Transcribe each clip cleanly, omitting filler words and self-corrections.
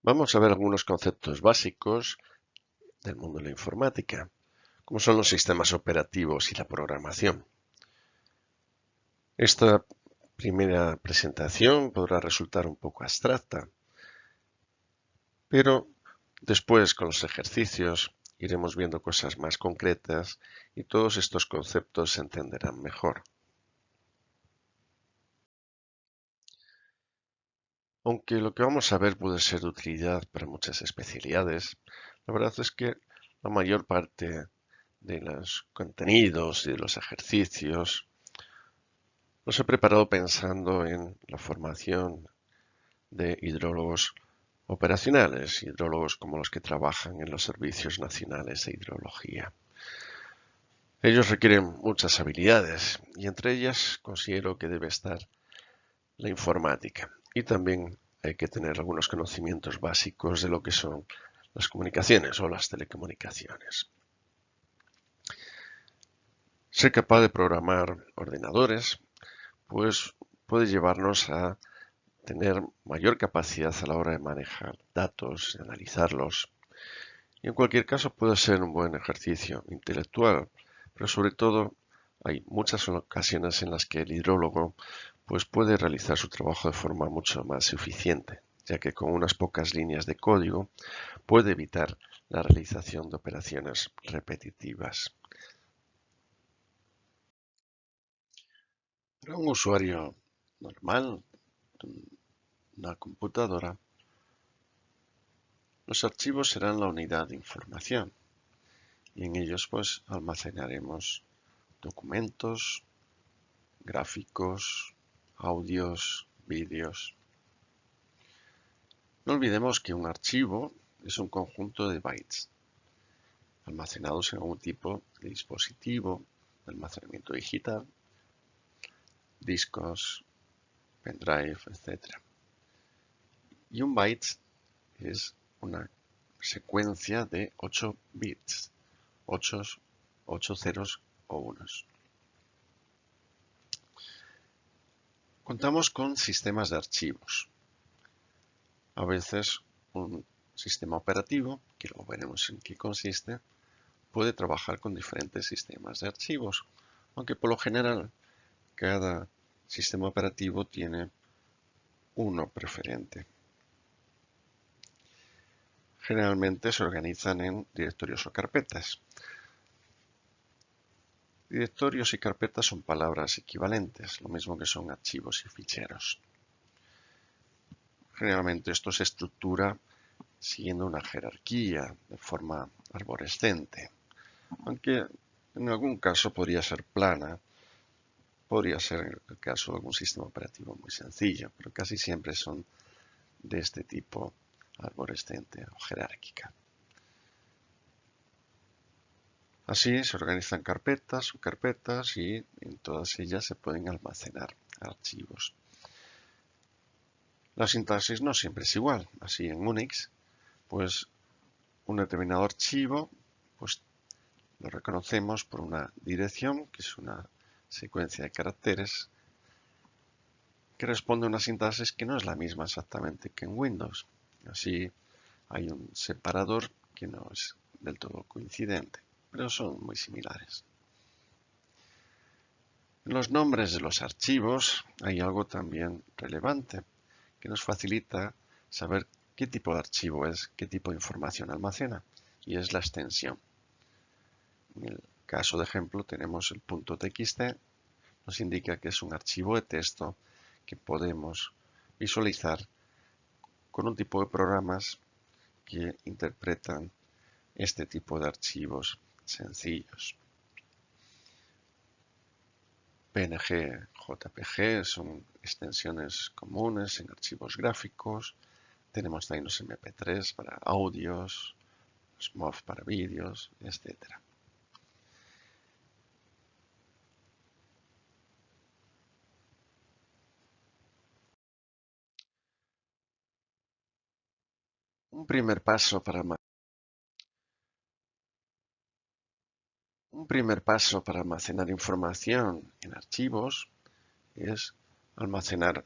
Vamos a ver algunos conceptos básicos del mundo de la informática, como son los sistemas operativos y la programación. Esta primera presentación podrá resultar un poco abstracta, pero después con los ejercicios iremos viendo cosas más concretas y todos estos conceptos se entenderán mejor. Aunque lo que vamos a ver puede ser de utilidad para muchas especialidades, la verdad es que la mayor parte de los contenidos y de los ejercicios los he preparado pensando en la formación de hidrólogos operacionales, hidrólogos como los que trabajan en los servicios nacionales de hidrología. Ellos requieren muchas habilidades y entre ellas considero que debe estar la informática y también hay que tener algunos conocimientos básicos de lo que son las comunicaciones o las telecomunicaciones. Ser capaz de programar ordenadores, pues puede llevarnos a tener mayor capacidad a la hora de manejar datos, de analizarlos. Y en cualquier caso puede ser un buen ejercicio intelectual, pero sobre todo hay muchas ocasiones en las que el hidrólogo pues puede realizar su trabajo de forma mucho más eficiente, ya que con unas pocas líneas de código puede evitar la realización de operaciones repetitivas. Para un usuario normal de una computadora, los archivos serán la unidad de información y en ellos pues almacenaremos documentos, gráficos, audios, vídeos. No olvidemos que un archivo es un conjunto de bytes almacenados en algún tipo de dispositivo de almacenamiento digital, discos, pendrive, etc. Y un byte es una secuencia de 8 bits, 8 ceros o unos. Contamos con sistemas de archivos. A veces un sistema operativo, que luego veremos en qué consiste, puede trabajar con diferentes sistemas de archivos, aunque por lo general cada sistema operativo tiene uno preferente. Generalmente se organizan en directorios o carpetas. Directorios y carpetas son palabras equivalentes, lo mismo que son archivos y ficheros. Generalmente esto se estructura siguiendo una jerarquía de forma arborescente, aunque en algún caso podría ser plana, podría ser el caso de algún sistema operativo muy sencillo, pero casi siempre son de este tipo arborescente o jerárquica. Así se organizan carpetas y en todas ellas se pueden almacenar archivos. La sintaxis no siempre es igual. Así en Unix, pues un determinado archivo, pues lo reconocemos por una dirección, que es una secuencia de caracteres, que responde a una sintaxis que no es la misma exactamente que en Windows. Así hay un separador que no es del todo coincidente, pero son muy similares. En los nombres de los archivos hay algo también relevante que nos facilita saber qué tipo de archivo es, qué tipo de información almacena, y es la extensión. En el caso de ejemplo tenemos el .txt, nos indica que es un archivo de texto que podemos visualizar con un tipo de programas que interpretan este tipo de archivos sencillos. PNG, JPG son extensiones comunes en archivos gráficos. Tenemos también los MP3 para audios, los MOV para vídeos, etc. Un primer paso para almacenar información en archivos es almacenar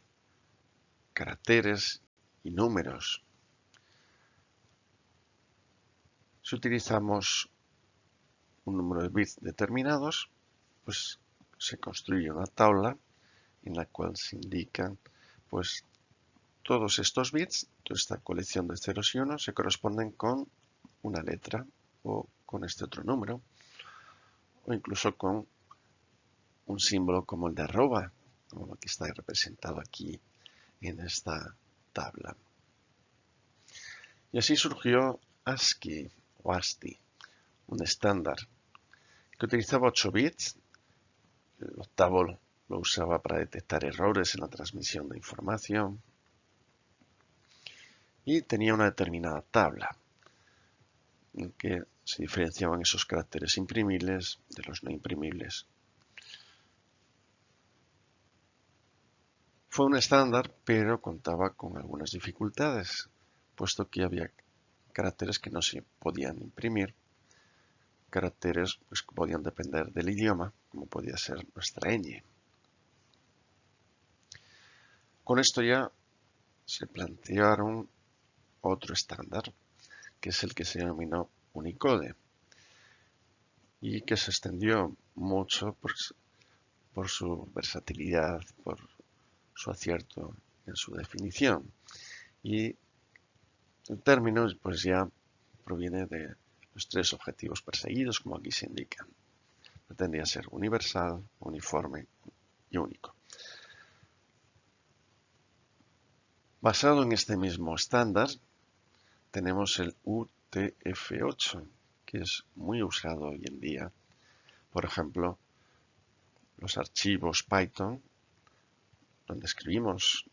caracteres y números. Si utilizamos un número de bits determinados, pues se construye una tabla en la cual se indican pues todos estos bits, toda esta colección de ceros y unos se corresponden con una letra o con este otro número o incluso con un símbolo como el de arroba, como lo que está representado aquí en esta tabla. Y así surgió ASCII o ASCII, un estándar que utilizaba 8 bits. El octavo lo usaba para detectar errores en la transmisión de información y tenía una determinada tabla en que se diferenciaban esos caracteres imprimibles de los no imprimibles. Fue un estándar, pero contaba con algunas dificultades, puesto que había caracteres que no se podían imprimir, caracteres pues, que podían depender del idioma, como podía ser nuestra ñ. Con esto ya se plantearon otro estándar, que es el que se denominó Unicode, y que se extendió mucho por su versatilidad, por su acierto en su definición. Y el término pues ya proviene de los 3 objetivos perseguidos, como aquí se indican. Pretendía ser universal, uniforme y único. Basado en este mismo estándar, tenemos el UTF-8, que es muy usado hoy en día. Por ejemplo, los archivos Python, donde escribimos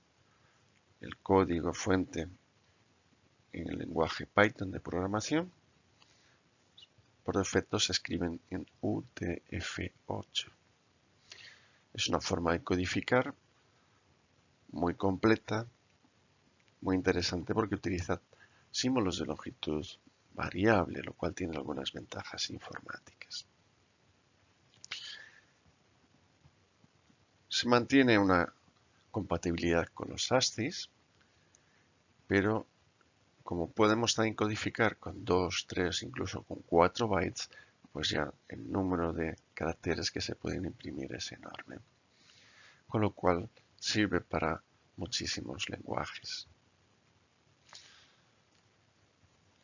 el código fuente en el lenguaje Python de programación, por defecto se escriben en UTF-8. Es una forma de codificar muy completa, muy interesante porque utiliza símbolos de longitud variable, lo cual tiene algunas ventajas informáticas. Se mantiene una compatibilidad con los ASCII, pero como podemos también codificar con 2, 3, incluso con 4 bytes, pues ya el número de caracteres que se pueden imprimir es enorme. Con lo cual sirve para muchísimos lenguajes.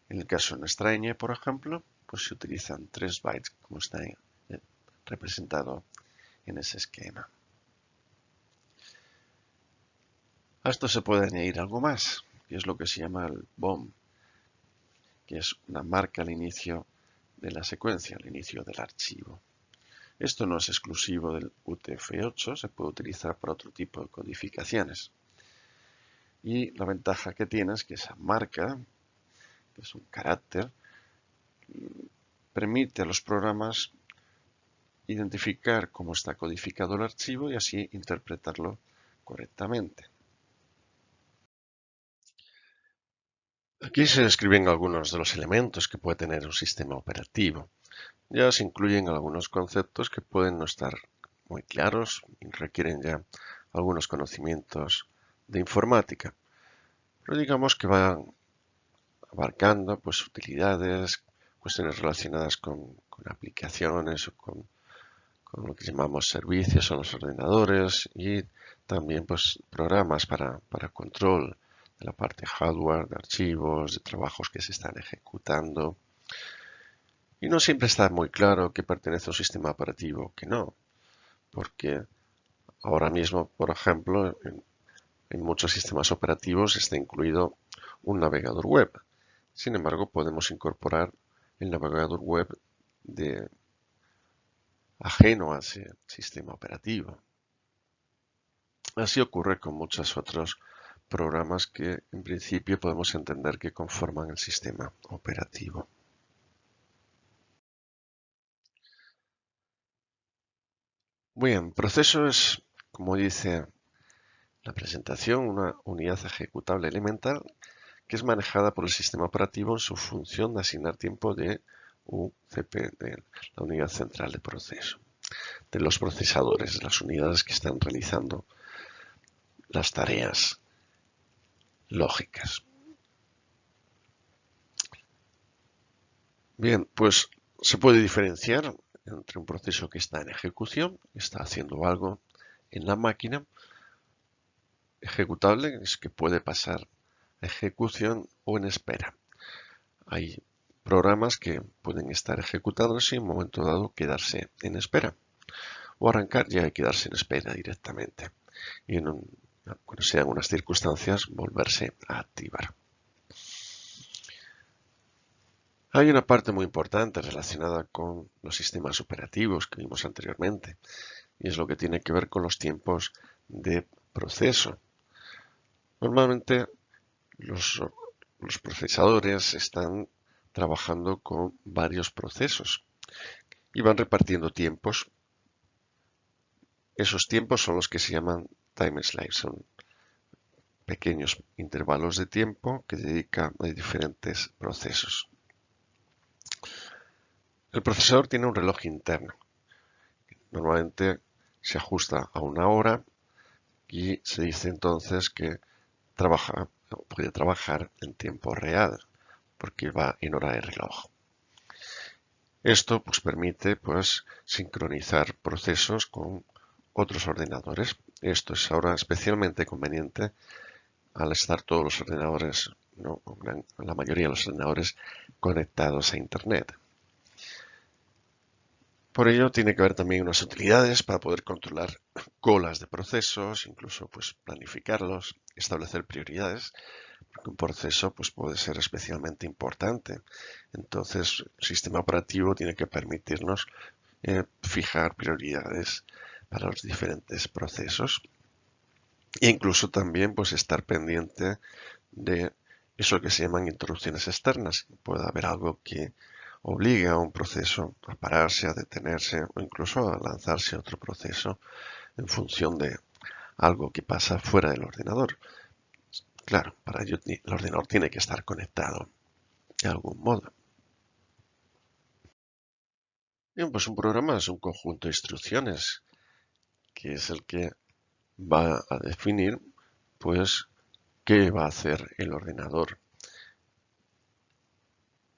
En el caso de nuestra ñ, por ejemplo, pues se utilizan 3 bytes, como está representado en ese esquema. A esto se puede añadir algo más, que es lo que se llama el BOM, que es una marca al inicio de la secuencia, al inicio del archivo. Esto no es exclusivo del UTF-8, se puede utilizar para otro tipo de codificaciones. Y la ventaja que tiene es que esa marca, que es un carácter, permite a los programas identificar cómo está codificado el archivo y así interpretarlo correctamente. Aquí se describen algunos de los elementos que puede tener un sistema operativo. Ya se incluyen algunos conceptos que pueden no estar muy claros y requieren ya algunos conocimientos de informática. Pero digamos que van abarcando pues, utilidades, cuestiones relacionadas con aplicaciones o con lo que llamamos servicios en los ordenadores y también pues, programas para control de la parte hardware, de archivos, de trabajos que se están ejecutando. Y no siempre está muy claro que pertenece a un sistema operativo o que no, porque ahora mismo, por ejemplo, en muchos sistemas operativos está incluido un navegador web. Sin embargo, podemos incorporar el navegador web ajeno a ese sistema operativo. Así ocurre con muchos otros programas que en principio podemos entender que conforman el sistema operativo. Bien, proceso es, como dice la presentación, una unidad ejecutable elemental que es manejada por el sistema operativo en su función de asignar tiempo de UCP, de la unidad central de proceso, de los procesadores, de las unidades que están realizando las tareas lógicas. Bien, pues se puede diferenciar entre un proceso que está en ejecución, está haciendo algo en la máquina, ejecutable, es que puede pasar a ejecución o en espera. Hay programas que pueden estar ejecutados y en un momento dado quedarse en espera. O arrancar ya y quedarse en espera directamente. Y cuando sean unas circunstancias, volverse a activar. Hay una parte muy importante relacionada con los sistemas operativos que vimos anteriormente, y es lo que tiene que ver con los tiempos de proceso. Normalmente los procesadores están trabajando con varios procesos y van repartiendo tiempos. Esos tiempos son los que se llaman time slices, son pequeños intervalos de tiempo que dedica a diferentes procesos. El procesador tiene un reloj interno. Normalmente se ajusta a una hora y se dice entonces que puede trabajar en tiempo real porque va en hora de reloj. Esto pues permite pues sincronizar procesos con otros ordenadores. Esto es ahora especialmente conveniente al estar todos los ordenadores, ¿no? La mayoría de los ordenadores conectados a Internet. Por ello tiene que haber también unas utilidades para poder controlar colas de procesos, incluso pues planificarlos, establecer prioridades, porque un proceso pues puede ser especialmente importante. Entonces el sistema operativo tiene que permitirnos fijar prioridades para los diferentes procesos e incluso también pues estar pendiente de eso que se llaman interrupciones externas. Puede haber algo que obligue a un proceso a pararse, a detenerse o incluso a lanzarse a otro proceso en función de algo que pasa fuera del ordenador. Claro, para ello el ordenador tiene que estar conectado de algún modo. Bien, pues un programa es un conjunto de instrucciones que es el que va a definir pues qué va a hacer el ordenador.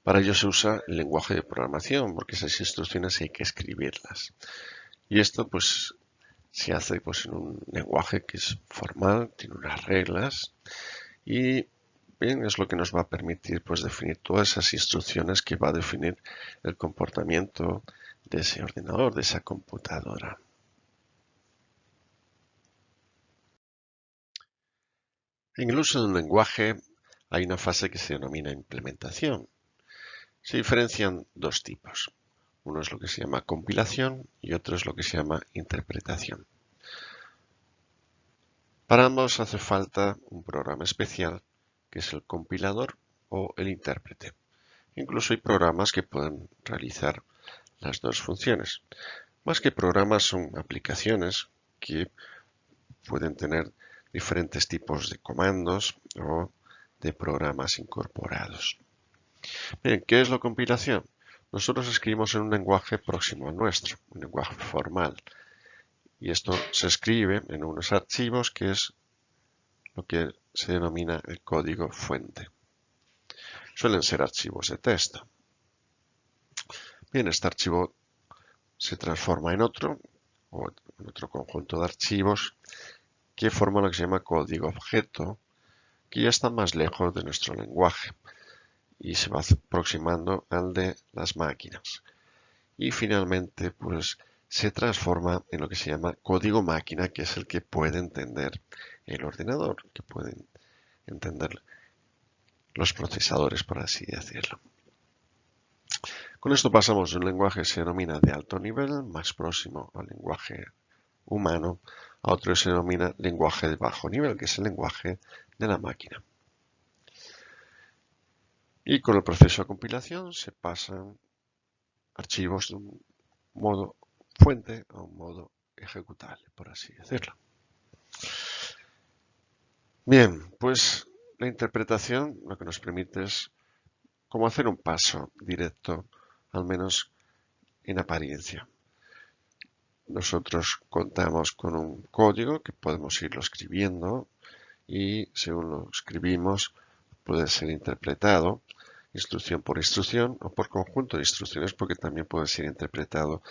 Para ello se usa el lenguaje de programación, porque esas instrucciones hay que escribirlas. Y esto pues se hace pues en un lenguaje que es formal, tiene unas reglas y bien, es lo que nos va a permitir pues definir todas esas instrucciones que va a definir el comportamiento de ese ordenador, de esa computadora. En el uso de un lenguaje hay una fase que se denomina implementación. Se diferencian dos tipos. Uno es lo que se llama compilación y otro es lo que se llama interpretación. Para ambos hace falta un programa especial que es el compilador o el intérprete. Incluso hay programas que pueden realizar las dos funciones. Más que programas son aplicaciones que pueden tener diferentes tipos de comandos o de programas incorporados. Bien, ¿qué es la compilación? Nosotros escribimos en un lenguaje próximo al nuestro, un lenguaje formal. Y esto se escribe en unos archivos que es lo que se denomina el código fuente. Suelen ser archivos de texto. Bien, este archivo se transforma en otro o en otro conjunto de archivos que forman lo que se llama código objeto, que ya está más lejos de nuestro lenguaje y se va aproximando al de las máquinas. Y finalmente, pues se transforma en lo que se llama código máquina, que es el que puede entender el ordenador, que pueden entender los procesadores, por así decirlo. Con esto pasamos de un lenguaje que se denomina de alto nivel, más próximo al lenguaje humano, a otro que se denomina lenguaje de bajo nivel, que es el lenguaje de la máquina. Y con el proceso de compilación se pasan archivos de un modo fuente a un modo ejecutable, por así decirlo. Bien, pues la interpretación lo que nos permite es como hacer un paso directo, al menos en apariencia. Nosotros contamos con un código que podemos irlo escribiendo y según lo escribimos puede ser interpretado instrucción por instrucción o por conjunto de instrucciones, porque también puede ser interpretado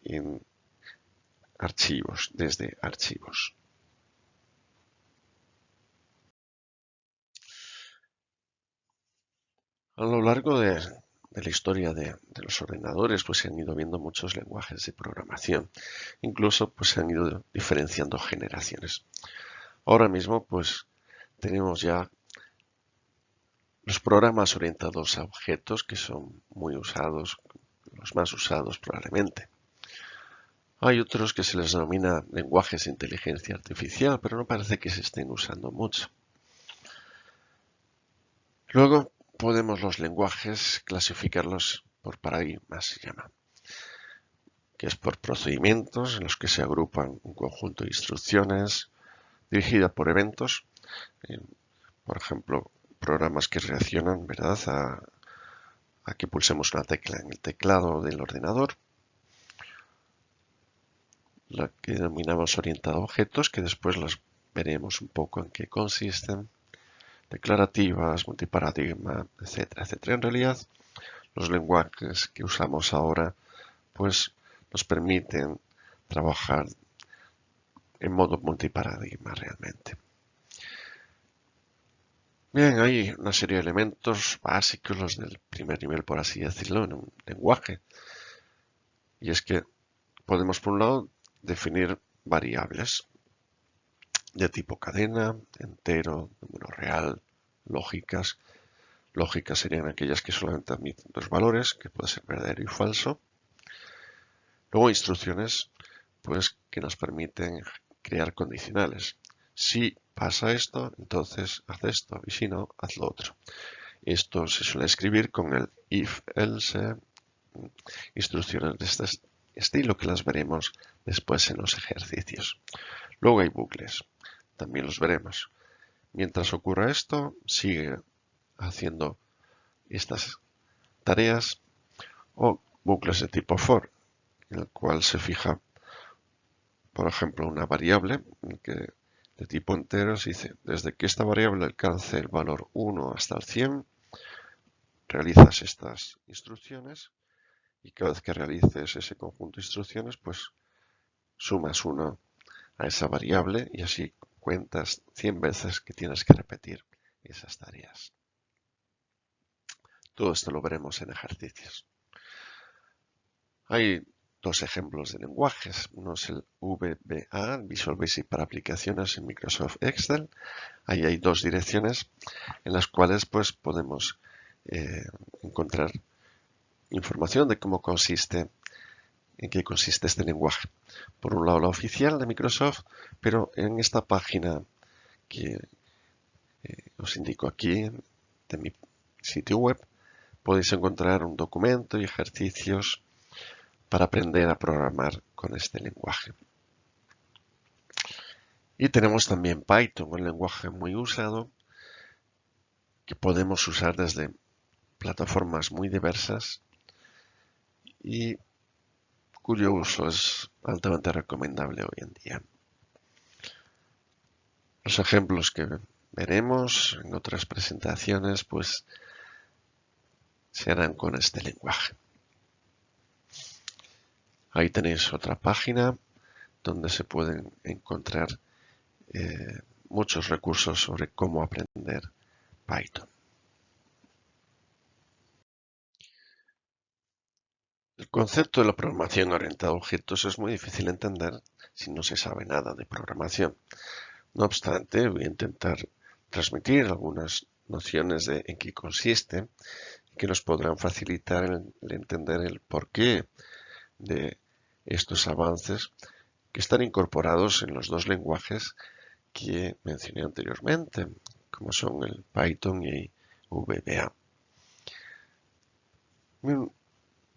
en archivos, desde archivos. A lo largo de la historia de los ordenadores, pues se han ido viendo muchos lenguajes de programación. Incluso pues se han ido diferenciando generaciones. Ahora mismo pues tenemos ya los programas orientados a objetos, que son muy usados, los más usados probablemente. Hay otros que se les denomina lenguajes de inteligencia artificial, pero no parece que se estén usando mucho. Luego podemos los lenguajes clasificarlos por paradigmas, se llama, que es por procedimientos en los que se agrupan un conjunto de instrucciones dirigida por eventos, por ejemplo, programas que reaccionan, ¿verdad?, a que pulsemos una tecla en el teclado del ordenador, la que denominamos orientada a objetos, que después las veremos un poco en qué consisten, declarativas, multiparadigma, etcétera, etcétera. En realidad, los lenguajes que usamos ahora, pues nos permiten trabajar en modo multiparadigma realmente. Bien, hay una serie de elementos básicos, los del primer nivel, por así decirlo, en un lenguaje. Y es que podemos, por un lado, definir variables de tipo cadena, entero, número real, lógicas. Lógicas serían aquellas que solamente admiten dos valores, que puede ser verdadero y falso. Luego instrucciones, pues que nos permiten crear condicionales. Si pasa esto, entonces haz esto, y si no, haz lo otro. Esto se suele escribir con el if, else, instrucciones de este estilo que las veremos después en los ejercicios. Luego hay bucles, también los veremos. Mientras ocurra esto, sigue haciendo estas tareas, o bucles de tipo for, en el cual se fija, por ejemplo, una variable de tipo entero. Se dice, desde que esta variable alcance el valor 1 hasta el 100, realizas estas instrucciones, y cada vez que realices ese conjunto de instrucciones, pues sumas 1 a esa variable y así cuentas 100 veces que tienes que repetir esas tareas. Todo esto lo veremos en ejercicios. Hay dos ejemplos de lenguajes. Uno es el VBA, Visual Basic para aplicaciones en Microsoft Excel. Ahí hay dos direcciones en las cuales pues podemos encontrar información de en qué consiste este lenguaje. Por un lado, la oficial de Microsoft, pero en esta página que os indico aquí, de mi sitio web, podéis encontrar un documento y ejercicios para aprender a programar con este lenguaje. Y tenemos también Python, un lenguaje muy usado que podemos usar desde plataformas muy diversas y cuyo uso es altamente recomendable hoy en día. Los ejemplos que veremos en otras presentaciones pues se harán con este lenguaje. Ahí tenéis otra página donde se pueden encontrar muchos recursos sobre cómo aprender Python. El concepto de la programación orientada a objetos es muy difícil de entender si no se sabe nada de programación. No obstante, voy a intentar transmitir algunas nociones de en qué consiste, que nos podrán facilitar el entender el porqué de estos avances que están incorporados en los dos lenguajes que mencioné anteriormente, como son el Python y VBA.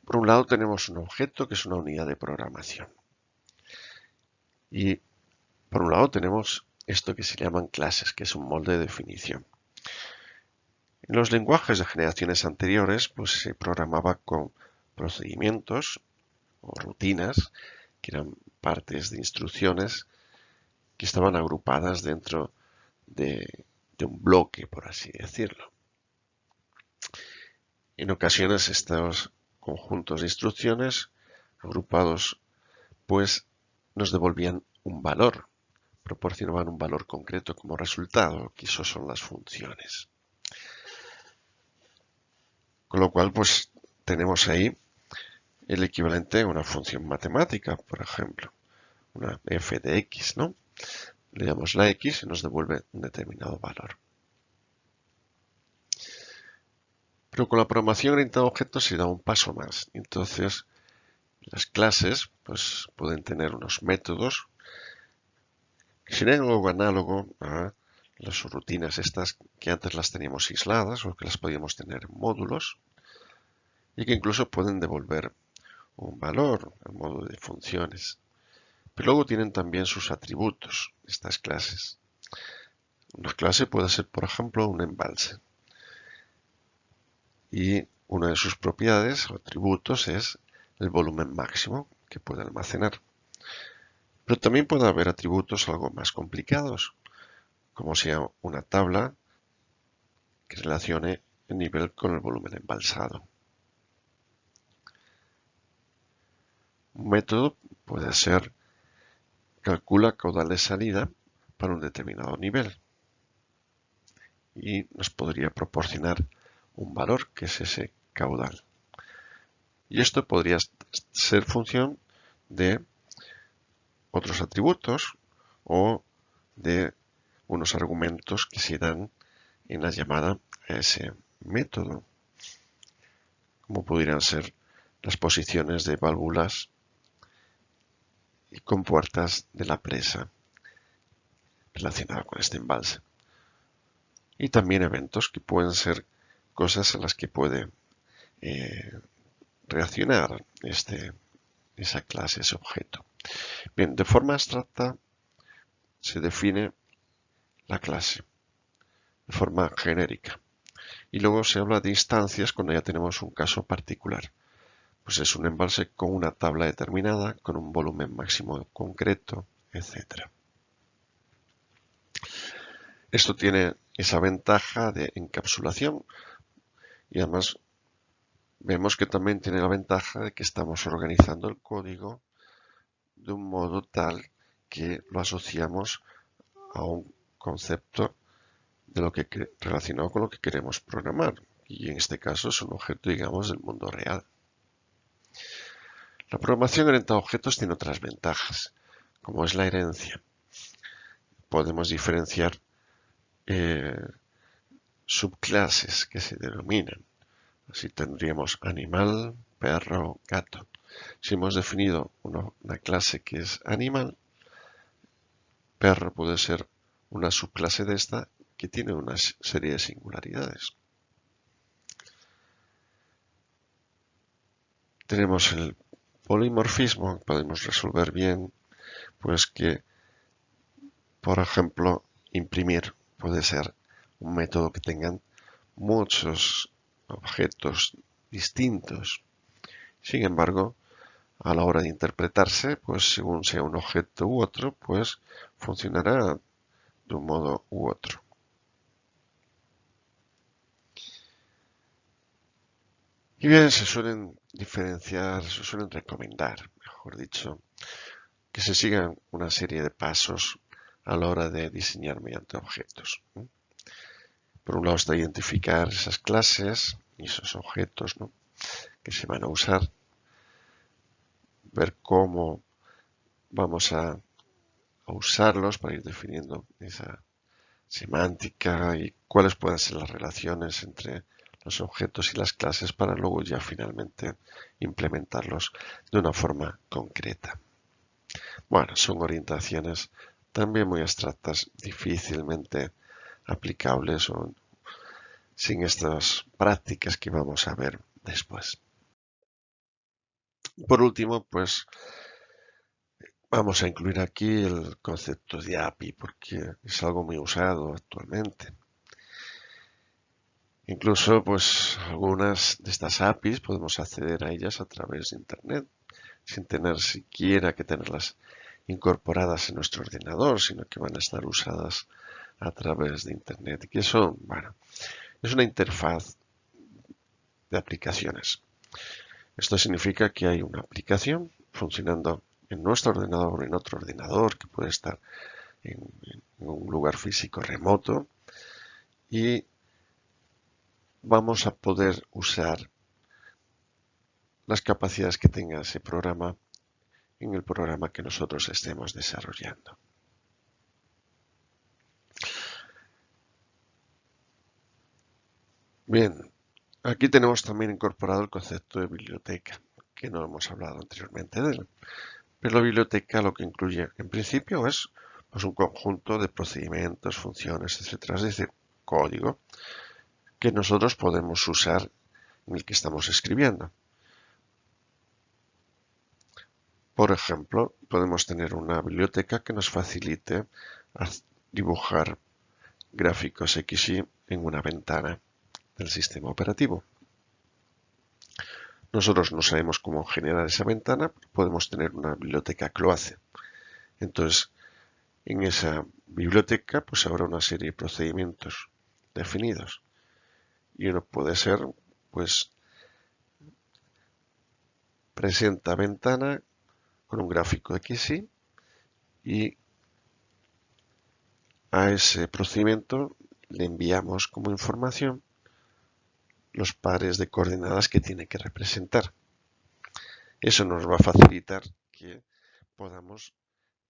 Por un lado tenemos un objeto que es una unidad de programación. Y por un lado tenemos esto que se llaman clases, que es un molde de definición. En los lenguajes de generaciones anteriores, pues se programaba con procedimientos o rutinas, que eran partes de instrucciones que estaban agrupadas dentro de un bloque, por así decirlo. En ocasiones estos conjuntos de instrucciones agrupados pues nos devolvían un valor, proporcionaban un valor concreto como resultado, que eso son las funciones. Con lo cual pues tenemos ahí el equivalente a una función matemática, por ejemplo, una f de x, ¿no? Le damos la x y nos devuelve un determinado valor. Pero con la programación orientada a objetos se da un paso más. Entonces, las clases pues, pueden tener unos métodos que serían algo análogo a las rutinas estas que antes las teníamos aisladas o que las podíamos tener en módulos y que incluso pueden devolver un valor a modo de funciones. Pero luego tienen también sus atributos, estas clases. Una clase puede ser, por ejemplo, un embalse. Y una de sus propiedades o atributos es el volumen máximo que puede almacenar. Pero también puede haber atributos algo más complicados, como sea una tabla que relacione el nivel con el volumen embalsado. Un método puede ser calcula caudal de salida para un determinado nivel y nos podría proporcionar un valor que es ese caudal. Y esto podría ser función de otros atributos o de unos argumentos que se dan en la llamada a ese método, como pudieran ser las posiciones de válvulas y compuertas de la presa relacionada con este embalse. Y también eventos que pueden ser cosas en las que puede reaccionar esa clase, ese objeto. Bien, de forma abstracta se define la clase de forma genérica. Y luego se habla de instancias cuando ya tenemos un caso particular. Pues es un embalse con una tabla determinada, con un volumen máximo concreto, etc. Esto tiene esa ventaja de encapsulación y además vemos que también tiene la ventaja de que estamos organizando el código de un modo tal que lo asociamos a un concepto de lo que relacionado con lo que queremos programar. Y en este caso es un objeto, digamos, del mundo real. La programación orientada a objetos tiene otras ventajas, como es la herencia. Podemos diferenciar subclases que se denominan. Así tendríamos animal, perro, gato. Si hemos definido una clase que es animal, perro puede ser una subclase de esta que tiene una serie de singularidades. Tenemos el polimorfismo, podemos resolver bien, pues que, por ejemplo, imprimir puede ser un método que tengan muchos objetos distintos. Sin embargo, a la hora de interpretarse, pues según sea un objeto u otro, pues funcionará de un modo u otro. Y bien, se suelen diferenciar, se suelen recomendar, mejor dicho, que se sigan una serie de pasos a la hora de diseñar mediante objetos. Por un lado está identificar esas clases y esos objetos, ¿no?, que se van a usar, ver cómo vamos a usarlos para ir definiendo esa semántica y cuáles pueden ser las relaciones entre los objetos y las clases para luego ya finalmente implementarlos de una forma concreta. Bueno, son orientaciones también muy abstractas, difícilmente aplicables o sin estas prácticas que vamos a ver después. Por último, pues vamos a incluir aquí el concepto de API porque es algo muy usado actualmente. Incluso, pues, algunas de estas APIs podemos acceder a ellas a través de Internet, sin tener siquiera que tenerlas incorporadas en nuestro ordenador, sino que van a estar usadas a través de Internet. Y eso, bueno, es una interfaz de aplicaciones. Esto significa que hay una aplicación funcionando en nuestro ordenador o en otro ordenador que puede estar en un lugar físico remoto y vamos a poder usar las capacidades que tenga ese programa en el programa que nosotros estemos desarrollando. Bien, aquí tenemos también incorporado el concepto de biblioteca, que no hemos hablado anteriormente de él. Pero la biblioteca lo que incluye en principio es pues, un conjunto de procedimientos, funciones, etcétera, es decir, código que nosotros podemos usar en el que estamos escribiendo. Por ejemplo, podemos tener una biblioteca que nos facilite dibujar gráficos XY en una ventana del sistema operativo. Nosotros no sabemos cómo generar esa ventana, podemos tener una biblioteca que lo hace. Entonces, en esa biblioteca pues habrá una serie de procedimientos definidos. Y uno puede ser, pues, presenta ventana con un gráfico XY y a ese procedimiento le enviamos como información los pares de coordenadas que tiene que representar. Eso nos va a facilitar que podamos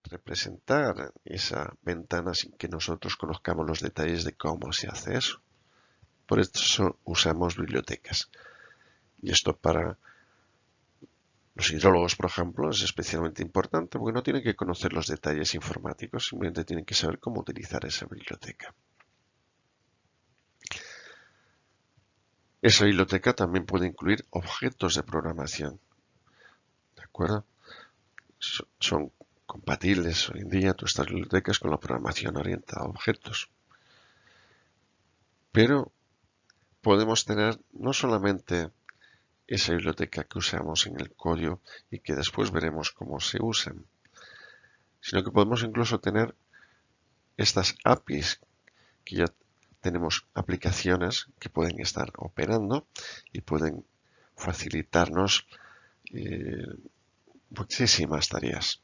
representar esa ventana sin que nosotros conozcamos los detalles de cómo se hace eso. Por eso usamos bibliotecas. Y esto para los hidrólogos, por ejemplo, es especialmente importante porque no tienen que conocer los detalles informáticos, simplemente tienen que saber cómo utilizar esa biblioteca. Esa biblioteca también puede incluir objetos de programación. ¿De acuerdo? Son compatibles hoy en día todas estas bibliotecas con la programación orientada a objetos. Pero podemos tener no solamente esa biblioteca que usamos en el código y que después veremos cómo se usan, sino que podemos incluso tener estas APIs que ya tenemos aplicaciones que pueden estar operando y pueden facilitarnos muchísimas tareas.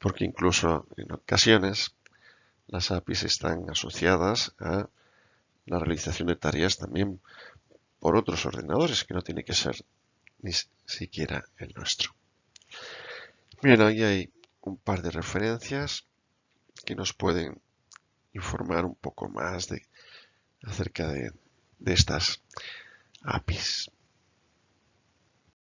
Porque incluso en ocasiones las APIs están asociadas a la realización de tareas también por otros ordenadores, que no tiene que ser ni siquiera el nuestro. Bien, ahí hay un par de referencias que nos pueden informar un poco más acerca de estas APIs.